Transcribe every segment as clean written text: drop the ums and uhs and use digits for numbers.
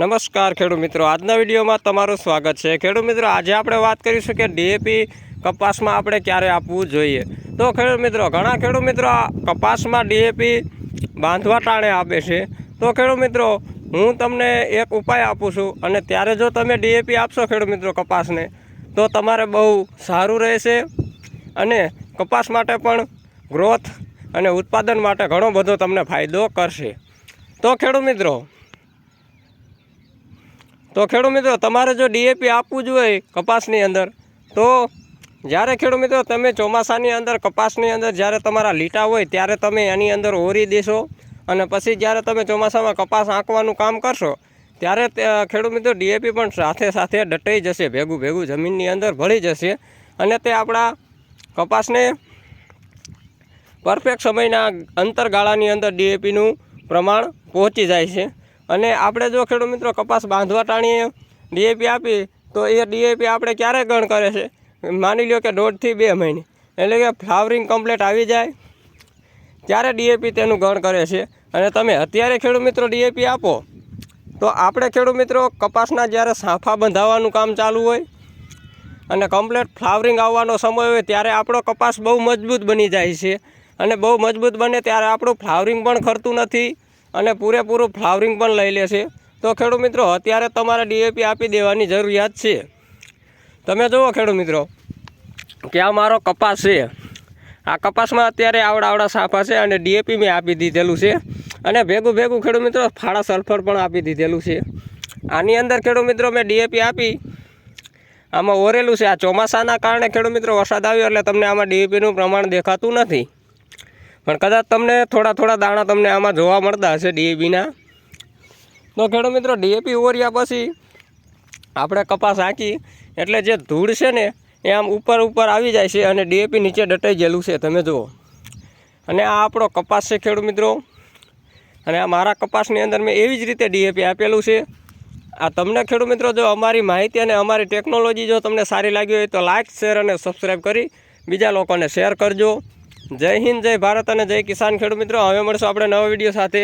નમસ્કાર ખેડૂત મિત્રો, આજના વિડીયોમાં તમારું સ્વાગત છે। ખેડૂત મિત્રો, આજે આપણે વાત કરીશું કે ડીએપી કપાસમાં આપણે ક્યારે આપવું જોઈએ। તો ખેડૂત મિત્રો, ઘણા ખેડૂત મિત્રો કપાસમાં ડીએપી બાંધવા ટાણે આપે છે। તો ખેડૂત મિત્રો, હું તમને એક ઉપાય આપું છું અને ત્યારે જો તમે ડીએપી આપશો ખેડૂત મિત્રો કપાસને, તો તમારે બહુ સારું રહેશે અને કપાસ માટે પણ ગ્રોથ અને ઉત્પાદન માટે ઘણો બધો તમને ફાયદો કરશે। તો ખેડૂત મિત્રો તમારે જો ડીએપી આપવું જોઈએ કપાસની અંદર, તો જ્યારે ખેડૂત મિત્રો તમે ચોમાસાની અંદર કપાસની અંદર જ્યારે તમારા લીટા હોય ત્યારે તમે એની અંદર ઓરી દેશો અને પછી જ્યારે તમે ચોમાસામાં કપાસ આંકવાનું કામ કરશો ત્યારે ખેડૂત મિત્રો ડીએપી પણ સાથે સાથે દટાઈ જશે, ભેગું જમીનની અંદર ભળી જશે અને તે આપણા કપાસને પરફેક્ટ સમયના અંતરગાળાની અંદર ડીએપીનું પ્રમાણ પહોંચી જાય છે। અને આપણે જો ખેડૂત મિત્રો કપાસ બાંધવા ટાણીએ ડીએપી આપી તો એ ડીએપી આપણે ક્યારે ગણ કરે છે, માની લો કે 1.5 થી 2 મહિને, એટલે કે ફ્લાવરિંગ કમ્પ્લીટ આવી જાય ત્યારે ડીએપી તેનું ગણ કરે છે। અને તમે અત્યારે ખેડૂત મિત્રો ડીએપી આપો તો આપણે ખેડૂત મિત્રો કપાસના જ્યારે સાંફા બંધાવવાનું કામ ચાલુ હોય અને કમ્પ્લીટ ફ્લાવરિંગ આવવાનો સમય હોય ત્યારે આપણો કપાસ બહુ મજબૂત બની જાય છે અને બહુ મજબૂત બને ત્યારે આપણું ફ્લાવરિંગ પણ ખરતું નથી અને પૂરેપૂરું ફ્લાવરિંગ પણ લઈ લેશે। તો ખેડૂત મિત્રો અત્યારે તમારે ડીએપી આપી દેવાની જરૂરિયાત છે। તમે જુઓ ખેડૂત મિત્રો કે આ મારો કપાસ છે, આ કપાસમાં અત્યારે આવડા સાફા છે અને ડીએપી મેં આપી દીધેલું છે અને ભેગું ખેડૂત મિત્રો ફાળા સલ્ફર પણ આપી દીધેલું છે। આની અંદર ખેડૂત મિત્રો મેં ડીએપી આપી, આમાં ઓરેલું છે। આ ચોમાસાના કારણે ખેડૂત મિત્રો વરસાદ આવ્યો એટલે તમને આમાં ડીએપીનું પ્રમાણ દેખાતું નથી, પણ કદાચ તમને થોડા દાણા તમને આમાં જોવા મળતા હશે ડીએપીના। તો ખેડૂત મિત્રો ડીએપી ઓર્યા પછી આપણે કપાસ હાંકી એટલે જે ધૂળ છે ને એ આમ ઉપર આવી જાય છે અને ડીએપી નીચે દટાઈ ગયેલું છે, તમે જુઓ। અને આ આપણો કપાસ છે ખેડૂત મિત્રો, અને આ મારા કપાસની અંદર મેં એવી જ રીતે ડીએપી આપેલું છે। આ તમને ખેડૂત મિત્રો જો અમારી માહિતી અને અમારી ટેકનોલોજી જો તમને સારી લાગી હોય તો લાઇક, શેર અને સબસ્ક્રાઈબ કરી બીજા લોકોને શેર કરજો। જય હિન્દ, જય ભારત અને જય કિસાન ખેડૂત મિત્રો। હવે મળશું આપણે નવા વિડીયો સાથે।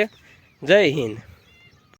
જય હિન્દ।